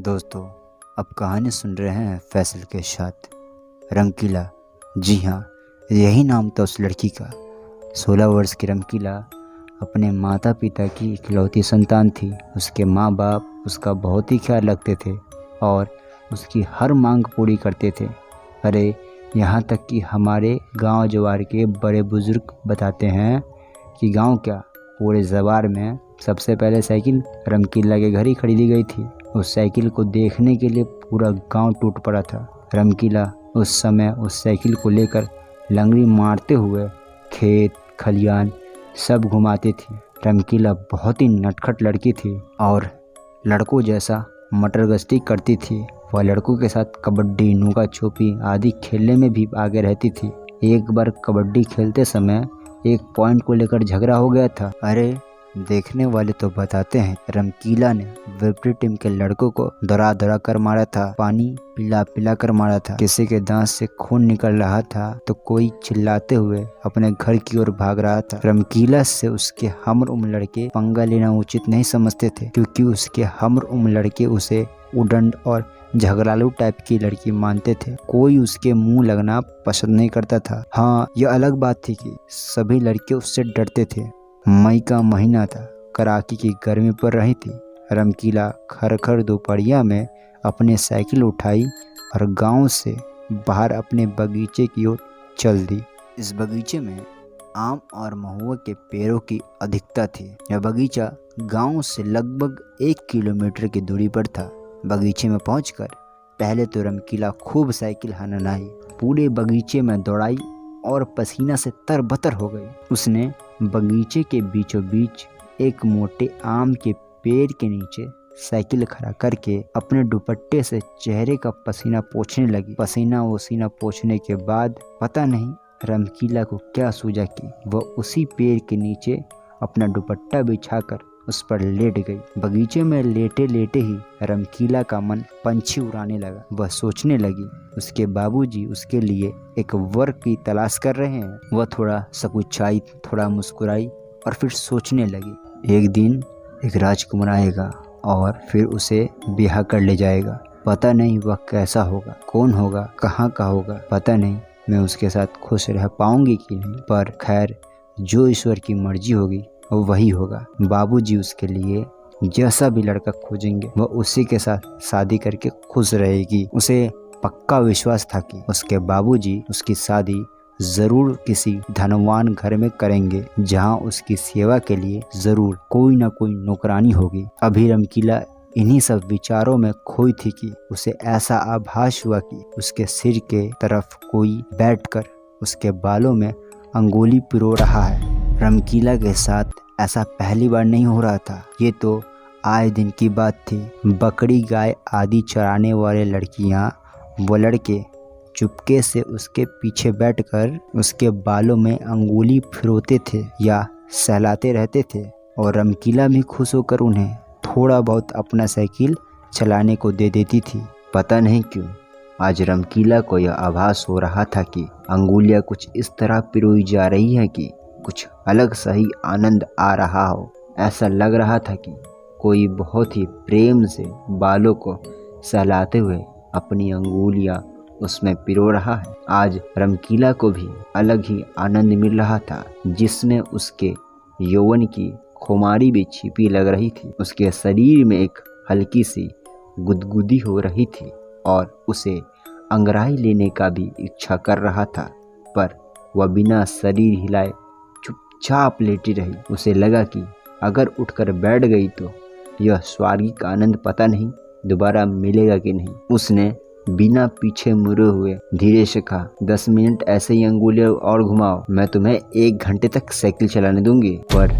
दोस्तों, अब कहानी सुन रहे हैं फैसल के साथ। रंगीला, जी हाँ, यही नाम था उस लड़की का। 16 वर्ष की रंगीला अपने माता पिता की इकलौती संतान थी। उसके माँ बाप उसका बहुत ही ख्याल रखते थे और उसकी हर मांग पूरी करते थे। अरे यहाँ तक कि हमारे गांव जवार के बड़े बुजुर्ग बताते हैं कि गांव क्या, पूरे जवार में सबसे पहले साइकिल रंगीला के घर ही खरीदी गई थी। उस साइकिल को देखने के लिए पूरा गांव टूट पड़ा था। रंगीला उस समय उस साइकिल को लेकर लंगड़ी मारते हुए खेत खलियान सब घुमाती थी। रंगीला बहुत ही नटखट लड़की थी और लड़कों जैसा मटर गश्ती करती थी। वह लड़कों के साथ कबड्डी, नुका छुपी आदि खेलने में भी आगे रहती थी। एक बार कबड्डी खेलते समय एक पॉइंट को लेकर झगड़ा हो गया था। अरे देखने वाले तो बताते हैं रंगीला ने विपरीत टीम के लड़कों को दौड़ा दौड़ा कर मारा था, पानी पिला पिला कर मारा था। किसी के दांत से खून निकल रहा था तो कोई चिल्लाते हुए अपने घर की ओर भाग रहा था। रंगीला से उसके हमर उम्र लड़के पंगा लेना उचित नहीं समझते थे, क्योंकि उसके हमर उम्र लड़के उसे उदंड और झगड़ालू टाइप की लड़की मानते थे। कोई उसके मुंह लगना पसंद नहीं करता था। हाँ, यह अलग बात थी कि सभी लड़के उससे डरते थे। मई का महीना था, कड़ाके की गर्मी पड़ रही थी। रंगीला खरखर दोपहरिया में अपने साइकिल उठाई और गांव से बाहर अपने बगीचे की ओर चल दी। इस बगीचे में आम और महुआ के पेड़ों की अधिकता थी। यह बगीचा गांव से लगभग 1 किलोमीटर की दूरी पर था। बगीचे में पहुंचकर पहले तो रंगीला खूब साइकिल हननाई, पूरे बगीचे में दौड़ाई और पसीना से तरबतर हो गई। उसने बगीचे के बीचों बीच एक मोटे आम के पेड़ के नीचे साइकिल खड़ा करके अपने दुपट्टे से चेहरे का पसीना पोंछने लगी। पसीना वसीना पोंछने के बाद पता नहीं रंगीला को क्या सूझा कि वह उसी पेड़ के नीचे अपना दुपट्टा बिछाकर उस पर लेट गई। बगीचे में लेटे लेटे ही रंगीला का मन पंछी उड़ाने लगा। वह सोचने लगी उसके बाबूजी उसके लिए एक वर की तलाश कर रहे हैं। वह थोड़ा सकुचाई, थोड़ा मुस्कुराई और फिर सोचने लगी, एक दिन एक राजकुमार आएगा और फिर उसे ब्याह कर ले जाएगा। पता नहीं वह कैसा होगा, कौन होगा, कहाँ का होगा, पता नहीं मैं उसके साथ खुश रह पाऊंगी कि नहीं, पर खैर जो ईश्वर की मर्जी होगी वही होगा। बाबूजी उसके लिए जैसा भी लड़का खोजेंगे वह उसी के साथ शादी करके खुश रहेगी। उसे पक्का विश्वास था कि उसके बाबूजी उसकी शादी जरूर किसी धनवान घर में करेंगे, जहां उसकी सेवा के लिए जरूर कोई ना कोई नौकरानी होगी। अभी रंगीला इन्हीं सब विचारों में खोई थी कि उसे ऐसा आभास हुआ कि उसके सिर के तरफ कोई बैठकर उसके बालों में अंगुली पिरो रहा है। रंगीला के साथ ऐसा पहली बार नहीं हो रहा था, ये तो आए दिन की बात थी। बकरी गाय आदि चराने वाले लड़कियां व लड़के चुपके से उसके पीछे बैठकर उसके बालों में अंगुली फिरोते थे या सहलाते रहते थे और रंगीला भी खुश होकर उन्हें थोड़ा बहुत अपना साइकिल चलाने को दे देती थी। पता नहीं क्यों आज रंगीला को यह आभास हो रहा था कि अंगुलियां कुछ इस तरह पिरोई जा रही है कि कुछ अलग सा ही आनंद आ रहा हो। ऐसा लग रहा था कि कोई बहुत ही प्रेम से बालों को सहलाते हुए अपनी अंगुलियां उसमें पिरो रहा है। आज रंगीला को भी अलग ही आनंद मिल रहा था, जिसमें उसके यौवन की खुमारी भी छिपी लग रही थी। उसके शरीर में एक हल्की सी गुदगुदी हो रही थी और उसे अंगड़ाई लेने का भी इच्छा कर रहा था, पर वह बिना शरीर हिलाए चुपचाप लेटी रही। उसे लगा कि अगर उठकर बैठ गई तो यह स्वर्गिक आनंद पता नहीं दोबारा मिलेगा कि नहीं। उसने बिना पीछे मुड़े हुए धीरे से कहा, 10 मिनट ऐसे ही अंगुलियां और घुमाओ, मैं तुम्हें 1 घंटे तक साइकिल चलाने दूंगी। पर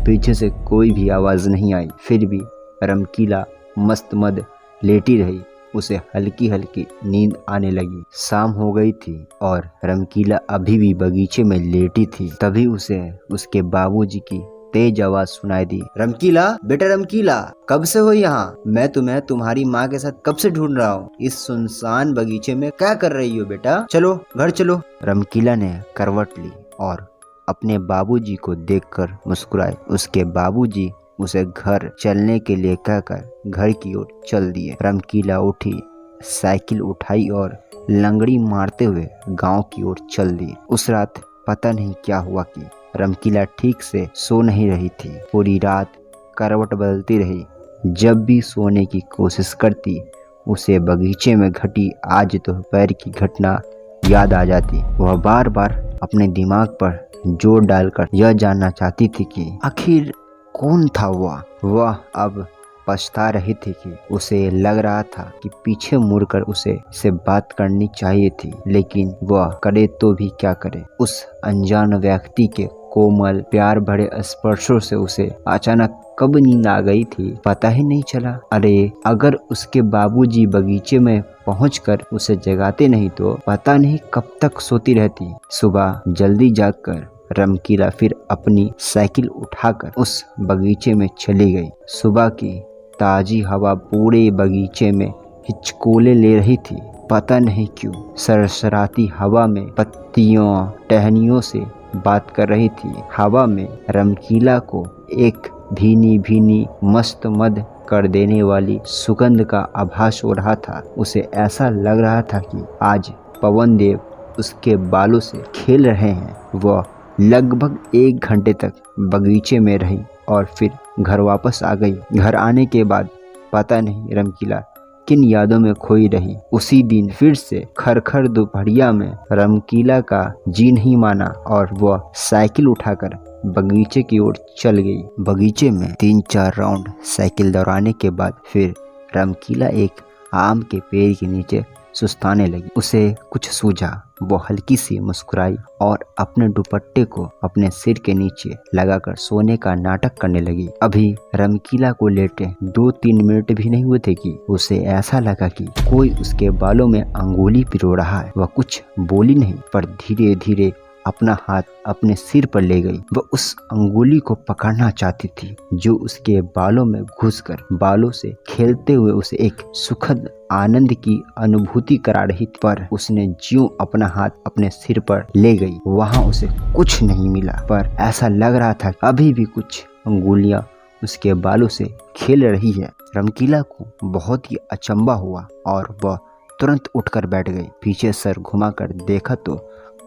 पीछे से कोई भी आवाज नहीं आई। फिर भी रंगीला मस्त मद लेटी रही। उसे हल्की हल्की नींद आने लगी। शाम हो गई थी और रंगीला अभी भी बगीचे में लेटी थी। तभी उसे उसके बाबूजी की तेज आवाज सुनाई दी, रंगीला, बेटा रंगीला, कब से हो यहाँ? मैं तुम्हें तुम्हारी माँ के साथ कब से ढूंढ रहा हूँ। इस सुनसान बगीचे में क्या कर रही हो बेटा? चलो घर चलो। रंगीला ने करवट ली और अपने बाबूजी को देखकर मुस्कुराए। उसके बाबूजी उसे घर चलने के लिए कहकर घर की ओर चल दिए। रमकीला उठी, साइकिल उठाई और लंगड़ी मारते हुए गांव की ओर चल दी। उस रात पता नहीं क्या हुआ कि रमकीला ठीक से सो नहीं रही थी। पूरी रात करवट बदलती रही। जब भी सोने की कोशिश करती उसे बगीचे में घटी आज दोपहर की घटना याद आ जाती। वह बार बार अपने दिमाग पर जोर डालकर यह जानना चाहती थी कि आखिर कौन था वह अब पछता रही थी कि उसे लग रहा था कि पीछे मुड़कर उसे बात करनी चाहिए थी, लेकिन वह करे तो भी क्या करे। उस अनजान व्यक्ति के कोमल प्यार भरे स्पर्शों से उसे अचानक कब नींद आ गई थी पता ही नहीं चला। अरे अगर उसके बाबूजी बगीचे में पहुंचकर उसे जगाते नहीं तो पता नहीं कब तक सोती रहती। सुबह जल्दी जागकर रमकीला फिर अपनी साइकिल उठाकर उस बगीचे में चली गई। सुबह की ताजी हवा पूरे बगीचे में हिचकोले ले रही थी। पता नहीं क्यों सरसराती हवा में पत्तियों टहनियों से बात कर रही थी। हवा में रमकीला को एक भीनी भीनी मस्त मद कर देने वाली सुगंध का आभास हो रहा था। उसे ऐसा लग रहा था कि आज पवन देव उसके बालों से खेल रहे हैं। वह लगभग 1 घंटे तक बगीचे में रही और फिर घर वापस आ गई। घर आने के बाद पता नहीं रमकीला किन यादों में खोई रही। उसी दिन फिर से खरखर दोपहरिया में रमकीला का जी नहीं माना और वह साइकिल उठाकर बगीचे की ओर चल गई। बगीचे में 3-4 राउंड साइकिल दौड़ाने के बाद फिर रमकीला एक आम के पेड़ के नीचे सुस्ताने लगी। उसे कुछ सूझा। वो हल्की सी मुस्कुराई और अपने दुपट्टे को अपने सिर के नीचे लगाकर सोने का नाटक करने लगी। अभी रमकीला को लेटे 2-3 मिनट भी नहीं हुए थे कि उसे ऐसा लगा कि कोई उसके बालों में अंगुली पिरो रहा है। वह कुछ बोली नहीं पर धीरे धीरे अपना हाथ अपने सिर पर ले गई। वह उस अंगुली को पकड़ना चाहती थी जो उसके बालों में घुसकर बालों से खेलते हुए उसे एक सुखद आनंद की अनुभूति करा रही थी। पर उसने ज्यों अपना हाथ अपने सिर पर ले गई वहां उसे कुछ नहीं मिला, पर ऐसा लग रहा था अभी भी कुछ अंगुलियां उसके बालों से खेल रही है। रमकीला को बहुत ही अचंभा हुआ और वह तुरंत उठकर बैठ गई। पीछे सर घुमाकर देखा तो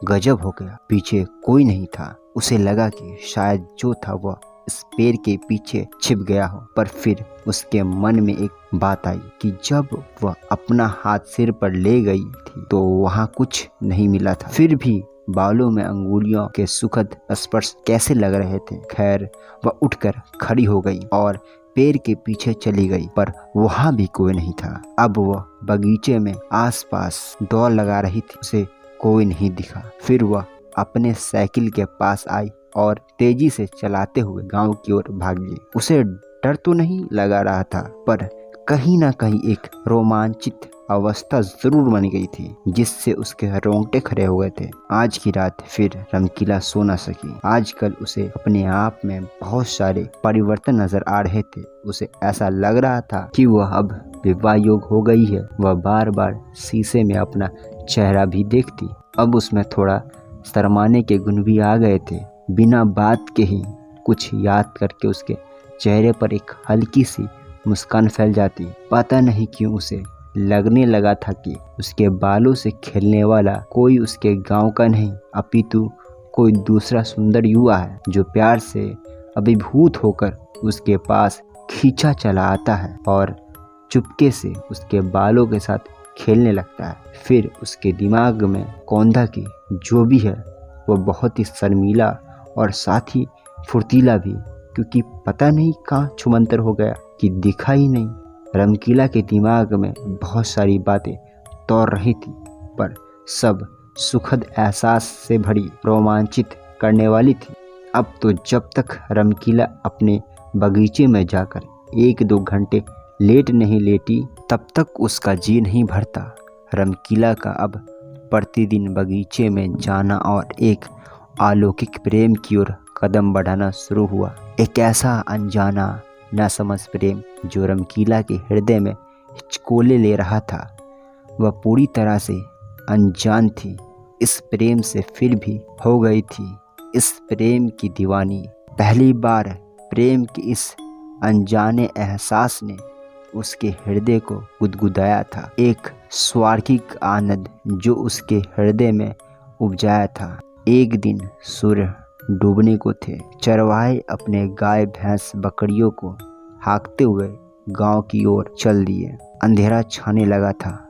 गजब हो गया, पीछे कोई नहीं था। उसे लगा कि शायद जो था वह इस पेड़ के पीछे छिप गया हो, पर फिर उसके मन में एक बात आई कि जब वह अपना हाथ सिर पर ले गई थी तो वहाँ कुछ नहीं मिला था। फिर भी बालों में अंगुलियों के सुखद स्पर्श कैसे लग रहे थे। खैर वह उठकर खड़ी हो गई और पेड़ के पीछे चली गई, पर वहाँ भी कोई नहीं था। अब वह बगीचे में आसपास दौड़ लगा रही थी, उसे कोई नहीं दिखा। फिर वह अपने साइकिल के पास आई और तेजी से चलाते हुए गांव की ओर भागी। उसे डर तो नहीं लगा रहा था, पर कहीं ना कहीं एक रोमांचित अवस्था जरूर बन गई थी जिससे उसके रोंगटे खड़े हो गए थे। आज की रात फिर रमकीला सो न सकी। आजकल उसे अपने आप में बहुत सारे परिवर्तन नजर आ रहे थे। उसे ऐसा लग रहा था कि वह अब विवाह योग हो गई है। वह बार बार शीशे में अपना चेहरा भी देखती। अब उसमें थोड़ा शर्माने के गुण भी आ गए थे। बिना बात के ही कुछ याद करके उसके चेहरे पर एक हल्की सी मुस्कान फैल जाती। पता नहीं क्यों उसे लगने लगा था कि उसके बालों से खेलने वाला कोई उसके गांव का नहीं अपितु कोई दूसरा सुंदर युवा है जो प्यार से अभिभूत होकर उसके पास खींचा चला आता है और चुपके से उसके बालों के साथ खेलने लगता है। फिर उसके दिमाग में कौंधा की जो भी है वह बहुत ही शर्मीला और साथ ही फुर्तीला भी, क्योंकि पता नहीं कहाँ छुमंतर हो गया कि दिखा ही नहीं। रमकीला के दिमाग में बहुत सारी बातें तौर रही थी, पर सब सुखद एहसास से भरी रोमांचित करने वाली थी। अब तो जब तक रमकीला अपने बगीचे में जाकर 1-2 घंटे लेट नहीं लेटी तब तक उसका जी नहीं भरता। रमकीला का अब प्रतिदिन बगीचे में जाना और एक अलौकिक प्रेम की ओर कदम बढ़ाना शुरू हुआ। एक ऐसा अनजाना नासमझ प्रेम जो रमकीला के हृदय में हिचकोले ले रहा था। वह पूरी तरह से अनजान थी, इस प्रेम से फिर भी हो गई थी इस प्रेम की दीवानी। पहली बार प्रेम की इस अनजाने एहसास ने उसके हृदय को गुदगुदाया था, एक स्वार्थिक आनंद जो उसके हृदय में उपजाया था। एक दिन सूर्य डूबने को थे। चरवाहे अपने गाय भैंस बकरियों को हाँकते हुए गांव की ओर चल दिए। अंधेरा छाने लगा था।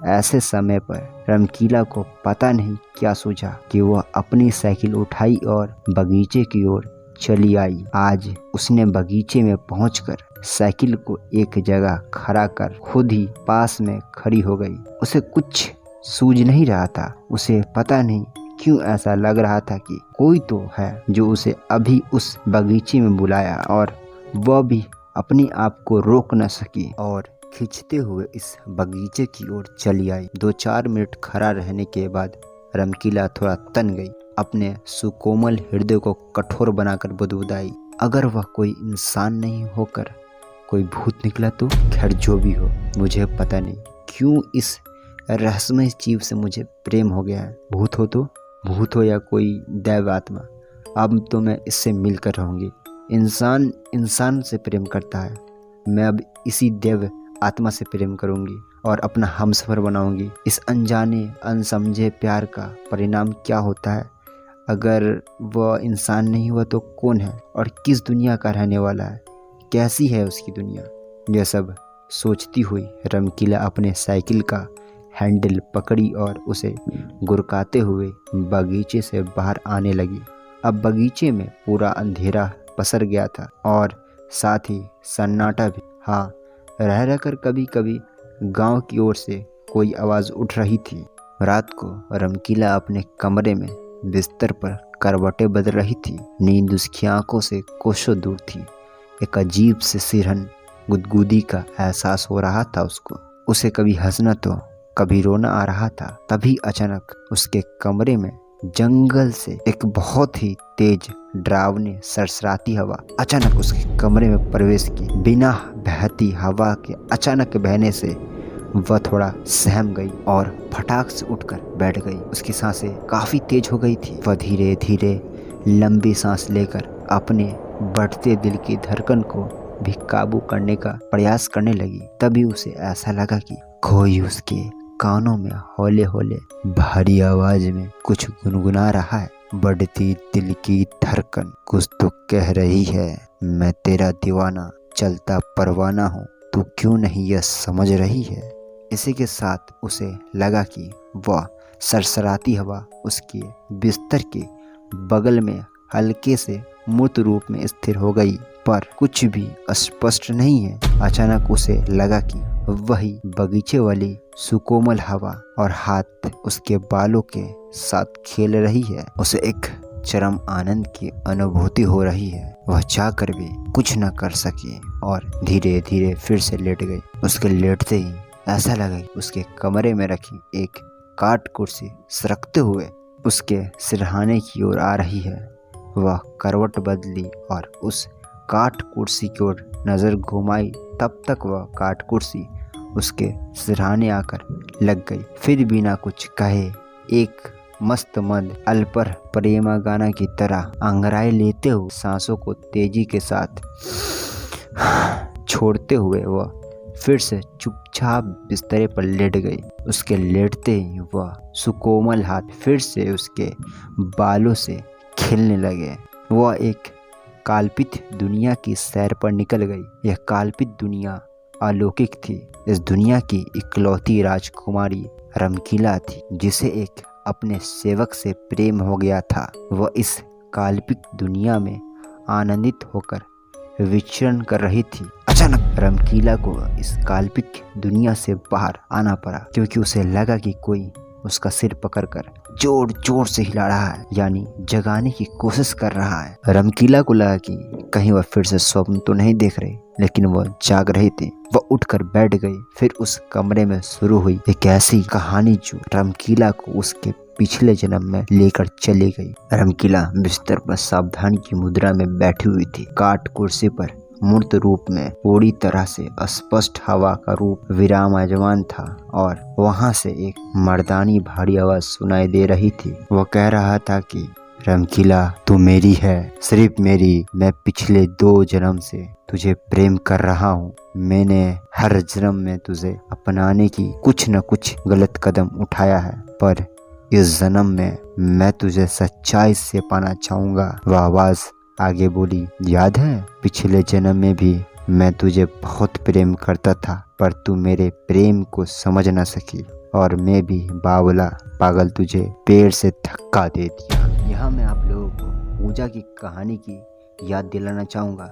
ऐसे समय पर रमकीला को पता नहीं क्या सूझा कि वह अपनी साइकिल उठाई और बगीचे की ओर चली आई। आज उसने बगीचे में पहुंचकर साइकिल को एक जगह खड़ा कर खुद ही पास में खड़ी हो गई। उसे कुछ सूझ नहीं रहा था। उसे पता नहीं क्यों ऐसा लग रहा था कि कोई तो है जो उसे अभी उस बगीचे में बुलाया, और वह भी अपने आप को रोक न सकी और खींचते हुए इस बगीचे की ओर चली आई। 2-4 मिनट खड़ा रहने के बाद रमकीला थोड़ा तन गई। अपने सुकोमल हृदय को कठोर बनाकर बुदबुदाई, अगर वह कोई इंसान नहीं होकर कोई भूत निकला तो? खैर जो भी हो, मुझे पता नहीं क्यों इस रहस्यमय जीव से मुझे प्रेम हो गया है। भूत हो तो भूत हो या कोई दैव आत्मा, अब तो मैं इससे मिलकर रहूंगी। इंसान इंसान से प्रेम करता है, मैं अब इसी देव आत्मा से प्रेम करूंगी और अपना हमसफर बनाऊंगी। इस अनजाने अनसमझे प्यार का परिणाम क्या होता है? अगर वह इंसान नहीं हुआ तो कौन है और किस दुनिया का रहने वाला है? कैसी है उसकी दुनिया? यह सब सोचती हुई रमकीला अपने साइकिल का हैंडल पकड़ी और उसे गुरकाते हुए बगीचे से बाहर आने लगी। अब बगीचे में पूरा अंधेरा पसर गया था और साथ ही सन्नाटा भी। हाँ, रह रहकर कभी कभी गांव की ओर से कोई आवाज़ उठ रही थी। रात को रमकीला अपने कमरे में बिस्तर पर करवटें बदल रही थी। नींद उसकी आंखों से कोसों दूर थी। एक अजीब से सिरहन गुदगुदी का एहसास हो रहा था उसको। उसे कभी हंसना तो कभी रोना आ रहा था। तभी अचानक उसके कमरे में जंगल से एक बहुत ही तेज डरावनी सरसराती हवा अचानक उसके कमरे में प्रवेश की। बिना बहती हवा के अचानक बहने से वह थोड़ा सहम गई और फटाक से उठकर बैठ गई। उसकी सांसें काफी तेज हो गई थी। वह धीरे धीरे लंबी सांस लेकर अपने बढ़ते दिल की धड़कन को भी काबू करने का प्रयास करने लगी। तभी उसे ऐसा लगा कि कोई उसके कानों में हौले हौले भारी आवाज में कुछ गुनगुना रहा है। बढ़ती दिल की धड़कन कुछ तो कह रही है, मैं तेरा दीवाना चलता परवाना हूँ, तू क्यों नहीं यह समझ रही है। इसी के साथ उसे लगा कि वह सरसराती हवा उसके बिस्तर के बगल में हल्के से मूर्त रूप में स्थिर हो गई, पर कुछ भी स्पष्ट नहीं है। अचानक उसे लगा कि वही बगीचे वाली सुकोमल हवा और हाथ उसके बालों के साथ खेल रही है। उसे एक चरम आनंद की अनुभूति हो रही है। वह चाहकर भी कुछ न कर सकी और धीरे धीरे फिर से लेट गई। उसके लेटते ही ऐसा लगा कि उसके कमरे में रखी एक काठ कुर्सी सरकते हुए उसके सिरहाने की ओर आ रही है। वह करवट बदली और उस काठ कुर्सी की ओर नजर घुमाई। तब तक वह काठ कुर्सी उसके सिरहाने आकर लग गई। फिर बिना कुछ कहे एक मस्त मंद अल्पर प्रेमा गाना की तरह अंगड़ाई लेते हुए सांसों को तेजी के साथ छोड़ते हुए वह फिर से चुपचाप बिस्तरे पर लेट गई। उसके लेटते ही वह सुकोमल हाथ फिर से उसके बालों से खेलने लगे। वह एक काल्पित दुनिया की सैर पर निकल गई। यह काल्पित दुनिया अलौकिक थी। इस दुनिया की इकलौती राजकुमारी रमकीला थी, जिसे एक अपने सेवक से प्रेम हो गया था। वह इस काल्पिक दुनिया में आनंदित होकर विचरण कर रही थी। अचानक रमकीला को इस काल्पिक दुनिया से बाहर आना पड़ा, क्योंकि उसे लगा कि कोई उसका सिर पकड़कर जोर जोर से हिला रहा है, यानी जगाने की कोशिश कर रहा है। रमकीला को लगा कि कहीं वह फिर से स्वप्न तो नहीं देख रहे, लेकिन वह जाग रहे थे। वह उठकर बैठ गई। फिर उस कमरे में शुरू हुई एक ऐसी कहानी जो रमकीला को उसके पिछले जन्म में लेकर चली गई। रमकीला बिस्तर पर सावधानी की मुद्रा में बैठी हुई थी। काठ कुर्सी पर मूर्त रूप में पूरी तरह से स्पष्ट हवा का रूप विराजमान था और वहां से एक मर्दानी भारी आवाज सुनाई दे रही थी। वह कह रहा था कि रमकीला तू मेरी है, सिर्फ मेरी। मैं पिछले 2 जन्म से तुझे प्रेम कर रहा हूँ। मैंने हर जन्म में तुझे अपनाने की कुछ न कुछ गलत कदम उठाया है, पर इस जन्म में मैं तुझे सच्चाई से पाना चाहूँगा। वह आवाज़ आगे बोली, याद है पिछले जन्म में भी मैं तुझे बहुत प्रेम करता था, पर तू मेरे प्रेम को समझ न सकी और मैं भी बावला पागल तुझे पेड़ से धक्का दे दिया। यहाँ मैं आप लोगों को पूजा की कहानी की याद दिलाना चाहूँगा,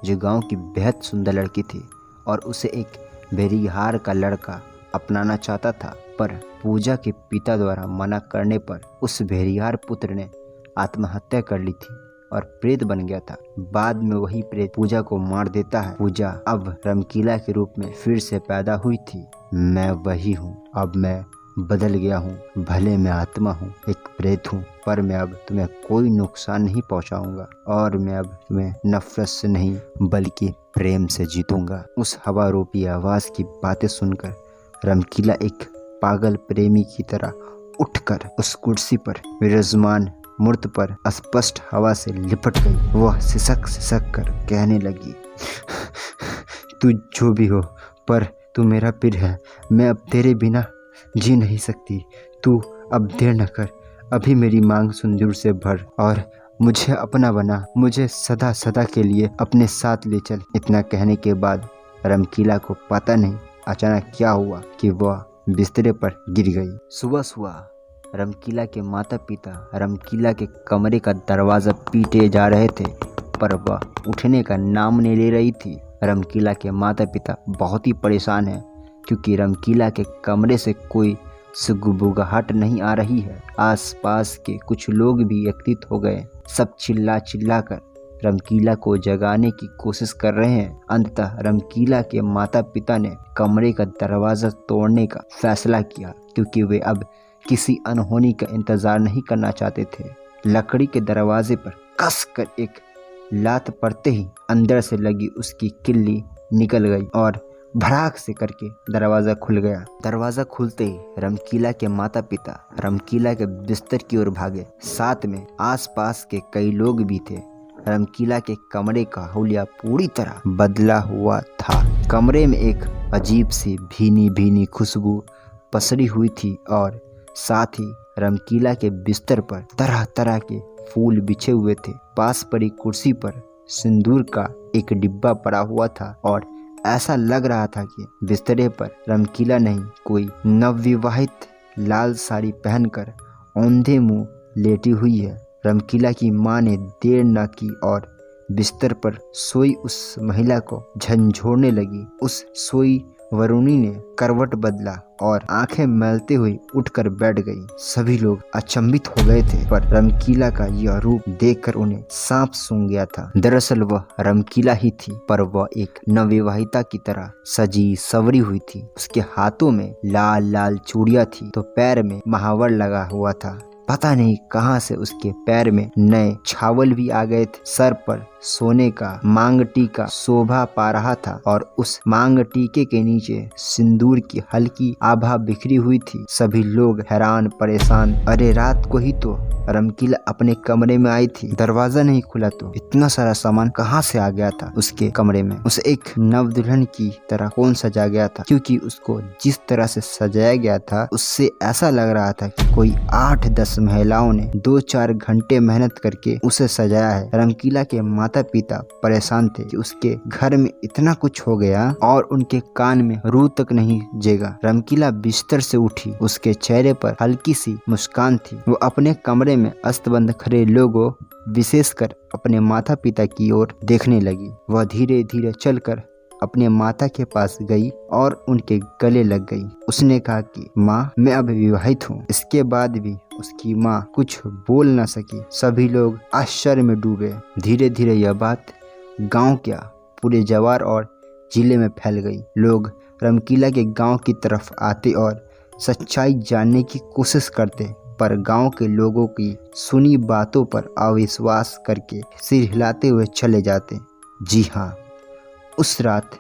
जो गांव की बेहद सुंदर लड़की थी और उसे एक बेरिहार का लड़का अपनाना चाहता था, पर पूजा के पिता द्वारा मना करने पर उस बेरिहार पुत्र ने आत्महत्या कर ली थी और प्रेत बन गया था। बाद में वही प्रेत पूजा को मार देता है। पूजा अब रमकीला के रूप में फिर से पैदा हुई थी। मैं वही हूँ, अब मैं बदल गया हूँ। भले मैं आत्मा हूँ, एक प्रेत हूँ, पर मैं अब तुम्हें कोई नुकसान नहीं पहुँचाऊंगा और मैं अब तुम्हें नफरत से नहीं बल्कि प्रेम से जीतूंगा। उस हवा रूपी आवाज़ की बातें सुनकर रमकीला एक पागल प्रेमी की तरह उठकर उस कुर्सी पर विराजमान मूर्त पर स्पष्ट हवा से लिपट गई। वह सिसक सिसक कर कहने लगी, तू जो भी हो, पर तू मेरा पीर है। मैं अब तेरे बिना जी नहीं सकती। तू अब देर न कर, अभी मेरी मांग सिंदूर से भर और मुझे अपना बना। मुझे सदा सदा के लिए अपने साथ ले चल। इतना कहने के बाद रमकीला को पता नहीं अचानक क्या हुआ कि वह बिस्तरे पर गिर गई। सुबह सुबह रमकीला के माता पिता रमकीला के कमरे का दरवाज़ा पीटे जा रहे थे, पर वह उठने का नाम नहीं ले रही थी। रमकीला के माता पिता बहुत ही परेशान हैं, क्योंकि रमकीला के कमरे से कोई सुगबुगाहट नहीं आ रही है। आसपास के कुछ लोग भी एकत्रित हो गए। सब चिल्ला चिल्ला कर रमकीला को जगाने की कोशिश कर रहे हैं। अंततः रमकीला के माता पिता ने कमरे का दरवाज़ा तोड़ने का फैसला किया, क्योंकि वे अब किसी अनहोनी का इंतजार नहीं करना चाहते थे। लकड़ी के दरवाजे पर कसकर एक लात पड़ते ही अंदर से लगी उसकी किल्ली निकल गई और भड़ाक से करके दरवाज़ा खुल गया। दरवाज़ा खुलते ही रमकीला के माता पिता रमकीला के बिस्तर की ओर भागे। साथ में आसपास के कई लोग भी थे। रमकीला के कमरे का हुलिया पूरी तरह बदला हुआ था। कमरे में एक अजीब सी भीनी भीनी खुशबू पसरी हुई थी और साथ ही रमकीला के बिस्तर पर तरह तरह के फूल बिछे हुए थे। पास पड़ी कुर्सी पर सिंदूर का एक डिब्बा पड़ा हुआ था और ऐसा लग रहा था कि बिस्तरे पर रमकीला नहीं, कोई नवविवाहित लाल साड़ी पहनकर औंधे मुंह लेटी हुई है। रमकीला की माँ ने देर न की और बिस्तर पर सोई उस महिला को झंझोड़ने लगी। उस सोई वरुणी ने करवट बदला और आंखें मलते हुए उठकर बैठ गई। सभी लोग अचंभित हो गए थे, पर रमकीला का यह रूप देखकर उन्हें सांप सूंघ गया था। दरअसल वह रमकीला ही थी, पर वह एक नवविवाहिता की तरह सजी सवरी हुई थी। उसके हाथों में लाल लाल चूड़ियां थी, तो पैर में महावर लगा हुआ था। पता नहीं कहां से उसके पैर में नए छावल भी आ गए थे। सर पर सोने का मांग टीका शोभा पा रहा था और उस मांग टीके के नीचे सिंदूर की हल्की आभा बिखरी हुई थी। सभी लोग हैरान परेशान। अरे रात को ही तो रमकीला अपने कमरे में आई थी, दरवाजा नहीं खुला तो इतना सारा सामान कहाँ से आ गया था उसके कमरे में? उसे एक नवदुल्हन की तरह कौन सजा गया था? क्योंकि उसको जिस तरह से सजाया गया था उससे ऐसा लग रहा था कि कोई 8-10 महिलाओं ने 2-4 घंटे मेहनत करके उसे सजाया है। रमकीला के माता पिता परेशान थे कि उसके घर में इतना कुछ हो गया और उनके कान में रूह तक नहीं जेगा। रमकीला बिस्तर से उठी, उसके चेहरे पर हल्की सी मुस्कान थी। वो अपने कमरे में अस्तबंद खड़े लोगों, विशेषकर अपने माता पिता की ओर देखने लगी। वह धीरे धीरे चलकर अपने माता के पास गई और उनके गले लग गई। उसने कहा कि माँ, मैं अब विवाहित हूँ। इसके बाद भी उसकी माँ कुछ बोल न सकी। सभी लोग आश्चर्य में डूबे। धीरे धीरे यह बात गांव क्या पूरे जवार और जिले में फैल गई। लोग रमकीला के गांव की तरफ आते और सच्चाई जानने की कोशिश करते, पर गांव के लोगों की सुनी बातों पर अविश्वास करके सिर हिलाते हुए चले जाते। जी हाँ, उस रात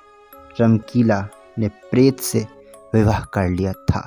रमकीला ने प्रेत से विवाह कर लिया था।